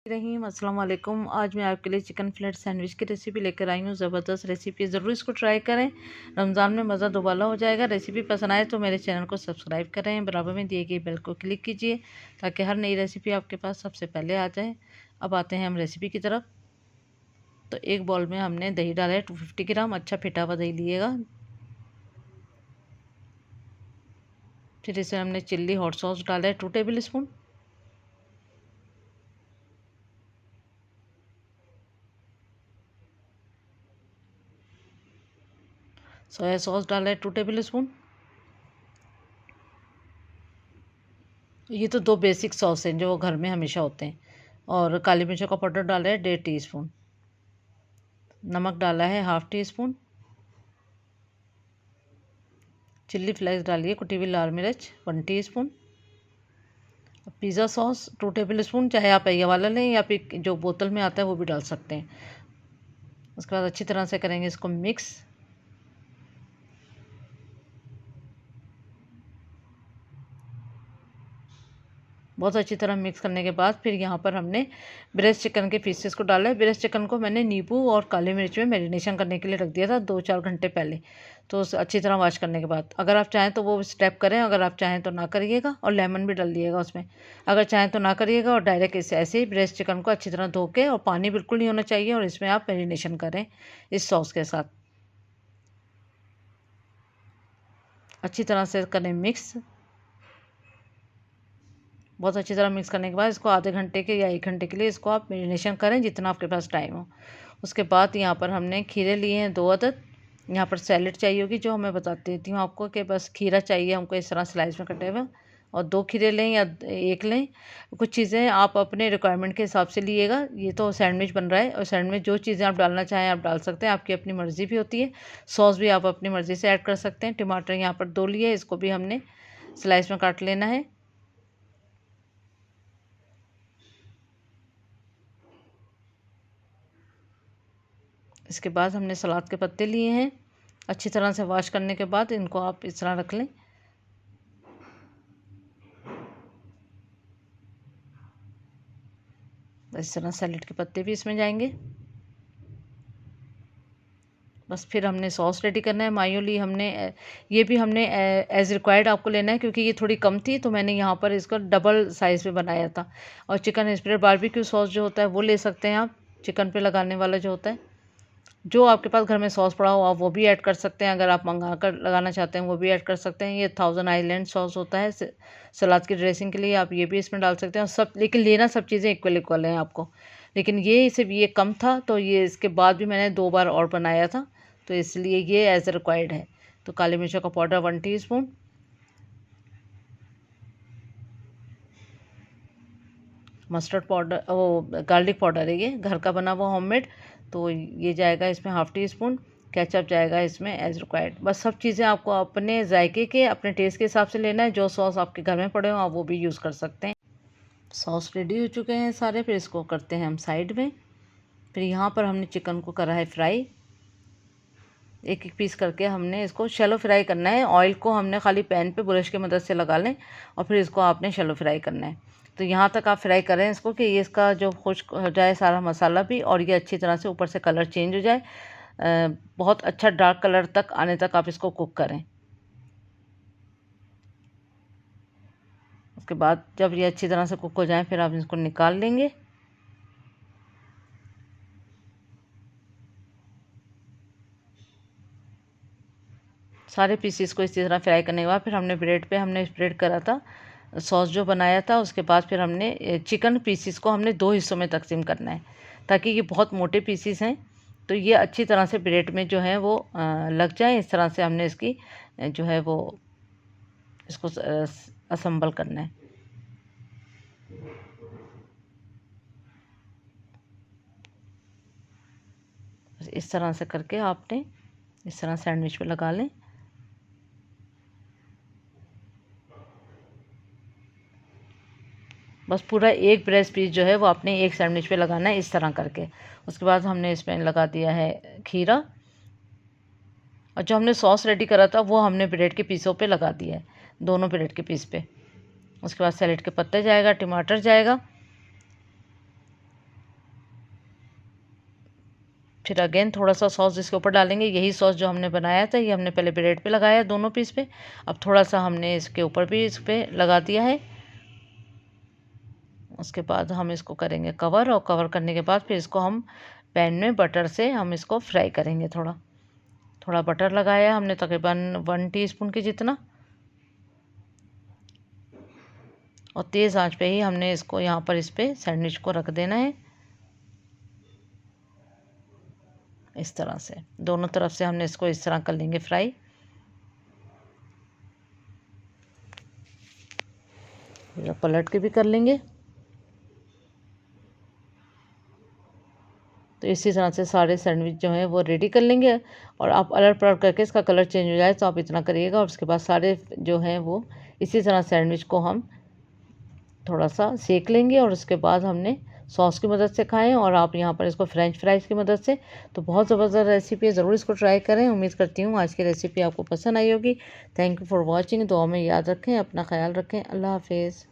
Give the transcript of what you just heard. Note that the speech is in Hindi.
रहीम अस्सलाम वालेकुम। आज मैं आपके लिए चिकन फ्लेट सैंडविच की रेसिपी लेकर आई हूँ। ज़बरदस्त रेसिपी, ज़रूर इसको ट्राई करें। रमज़ान में मज़ा दोबाला हो जाएगा। रेसिपी पसंद आए तो मेरे चैनल को सब्सक्राइब करें, बराबर में दिए गए बेल को क्लिक कीजिए ताकि हर नई रेसिपी आपके पास सबसे पहले आ जाए। अब आते हैं हम रेसिपी की तरफ। तो एक बाउल में हमने दही डाला है 250 ग्राम, अच्छा फिटा हुआ दही लिएगा। फिर इसमें हमने चिल्ली हॉट सॉस डाला है 2 टेबल स्पून। सोया सॉस डाला है 2 टेबल स्पून। ये तो दो बेसिक सॉस हैं जो घर में हमेशा होते हैं। और काली मिर्चों का पाउडर डाला है 1.5 टीस्पून। नमक डाला है 1/2 टीस्पून। चिल्ली फ्लेक्स डालिए, कुटी हुई लाल मिर्च 1 teaspoon. Pizza sauce 2 table spoon, चाहे आप ये वाला लें या फिर जो बोतल में आता है वो भी डाल सकते हैं। उसके बाद अच्छी तरह से करेंगे इसको मिक्स। बहुत अच्छी तरह मिक्स करने के बाद फिर यहाँ पर हमने ब्रेस्ट चिकन के पीसेस को डाला है। ब्रेस्ट चिकन को मैंने नींबू और काली मिर्च में मैरिनेशन करने के लिए रख दिया था 2-4 घंटे पहले। तो अच्छी तरह वॉश करने के बाद अगर आप चाहें तो वो स्टेप करें, अगर आप चाहें तो ना करिएगा, और लेमन भी डाल दिएगा उसमें। अगर चाहें तो ना करिएगा और डायरेक्ट इसे ऐसे ही ब्रेस्ट चिकन को अच्छी तरह धो के, और पानी बिल्कुल नहीं होना चाहिए, और इसमें आप मैरिनेशन करें इस सॉस के साथ। अच्छी तरह से करें मिक्स। बहुत अच्छी तरह मिक्स करने के बाद इसको आधे घंटे के या 1 घंटे के लिए इसको आप मैरिनेशन करें, जितना आपके पास टाइम हो। उसके बाद यहाँ पर हमने खीरे लिए हैं 2 अदद। यहाँ पर सैलेड चाहिए होगी, जो मैं बता देती हूँ आपको कि बस खीरा चाहिए हमको इस तरह स्लाइस में कटे हुए, और 2 खीरे लें या 1 लें। कुछ चीज़ें आप अपने रिक्वायरमेंट के हिसाब से लिएगा। ये तो सैंडविच बन रहा है, और सैंडविच जो चीज़ें आप डालना चाहें आप डाल सकते हैं, आपकी अपनी मर्ज़ी भी होती है। सॉस भी आप अपनी मर्ज़ी से ऐड कर सकते हैं। टमाटर यहाँ पर 2 लिए, इसको भी हमने स्लाइस में काट लेना है। इसके बाद हमने सलाद के पत्ते लिए हैं। अच्छी तरह से वॉश करने के बाद इनको आप इस तरह रख लें। इस तरह सैलेड के पत्ते भी इसमें जाएंगे। बस फिर हमने सॉस रेडी करना है। मायो ली हमने, ये भी हमने एज़ रिक्वायर्ड आपको लेना है, क्योंकि ये थोड़ी कम थी तो मैंने यहाँ पर इसका डबल साइज़ में बनाया था। और चिकन स्प्रेड बारबेक्यू सॉस जो होता है वो ले सकते हैं आप, चिकन पे लगाने वाला जो होता है। जो आपके पास घर में सॉस पड़ा हो आप वो भी ऐड कर सकते हैं। अगर आप मंगा कर लगाना चाहते हैं वो भी ऐड कर सकते हैं। ये 1000 आइलैंड सॉस होता है सलाद की ड्रेसिंग के लिए, आप ये भी इसमें डाल सकते हैं। सब लेकिन लेना सब चीज़ें इक्वल इक्वल हैं आपको। लेकिन ये सिर्फ ये कम था, तो ये इसके बाद भी मैंने 2 बार और बनाया था, तो इसलिए ये एज रिक्वायर्ड है। तो काली मिर्चों का पाउडर 1 टीस्पून। मस्टर्ड पाउडर, वो गार्लिक पाउडर है, ये घर का बना हुआ होममेड, तो ये जाएगा इसमें 1/2 टीस्पून। केचप जाएगा इसमें एज रिक्वायर्ड। बस सब चीज़ें आपको अपने जायके के, अपने टेस्ट के हिसाब से लेना है। जो सॉस आपके घर में पड़े हो आप वो भी यूज़ कर सकते हैं। सॉस रेडी हो चुके हैं सारे। फिर इसको करते हैं हम साइड में। फिर यहाँ पर हमने चिकन को करा है फ्राई। एक एक पीस करके हमने इसको शैलो फ्राई करना है। ऑयल को हमने खाली पैन पे ब्रश की मदद से लगा लें, और फिर इसको आपने शैलो फ्राई करना है। तो यहाँ तक आप फ्राई करें इसको कि ये इसका जो खुश्क हो जाए सारा मसाला भी, और ये अच्छी तरह से ऊपर से कलर चेंज हो जाए। बहुत अच्छा डार्क कलर तक आने तक आप इसको कुक करें। उसके बाद जब ये अच्छी तरह से कुक हो जाए फिर आप इसको निकाल लेंगे। सारे पीसीस को इसी तरह फ्राई करने के बाद फिर हमने ब्रेड पे हमने स्प्रेड करा था सॉस जो बनाया था। उसके बाद फिर हमने चिकन पीसीस को हमने 2 हिस्सों में तकसीम करना है, ताकि ये बहुत मोटे पीसीस हैं तो ये अच्छी तरह से ब्रेड में जो है वो लग जाए। इस तरह से हमने इसकी जो है वो इसको असम्बल करना है। इस तरह से करके आपने इस तरह सैंडविच पे लगा लें। बस पूरा एक ब्रेस्ट पीस जो है वो आपने एक सैंडविच पे लगाना है इस तरह करके। उसके बाद हमने इसमें लगा दिया है खीरा, और जो हमने सॉस रेडी करा था वो हमने ब्रेड के पीसों पे लगा दिया है, दोनों ब्रेड के पीस पे। उसके बाद सैलेड के पत्ते जाएगा, टमाटर जाएगा, फिर अगेन थोड़ा सा सॉस इसके ऊपर डालेंगे। यही सॉस जो हमने बनाया था ये हमने पहले ब्रेड पे लगाया दोनों पीस पे, अब थोड़ा सा हमने इसके ऊपर भी इस पे लगा दिया है। उसके बाद हम इसको करेंगे कवर, और कवर करने के बाद फिर इसको हम पैन में बटर से हम इसको फ्राई करेंगे। थोड़ा थोड़ा बटर लगाया हमने, तकरीबन 1 टीस्पून के जितना, और तेज़ आंच पे ही हमने इसको यहाँ पर इस पे सैंडविच को रख देना है। इस तरह से दोनों तरफ से हमने इसको इस तरह कर लेंगे फ्राई। पलट के भी कर लेंगे। तो इसी तरह से सारे सैंडविच जो हैं वो रेडी कर लेंगे, और आप अलट पलट करके इसका कलर चेंज हो जाए तो आप इतना करिएगा। और उसके बाद सारे जो हैं वो इसी तरह सैंडविच को हम थोड़ा सा सेक लेंगे, और उसके बाद हमने सॉस की मदद से खाएं, और आप यहाँ पर इसको फ्रेंच फ्राइज़ की मदद से। तो बहुत ज़बरदस्त रेसिपी है, ज़रूर इसको ट्राई करें। उम्मीद करती हूँ आज की रेसिपी आपको पसंद आई होगी। Thank you for watching. दुआ में याद रखें, अपना ख्याल रखें। अल्लाह हाफिज़।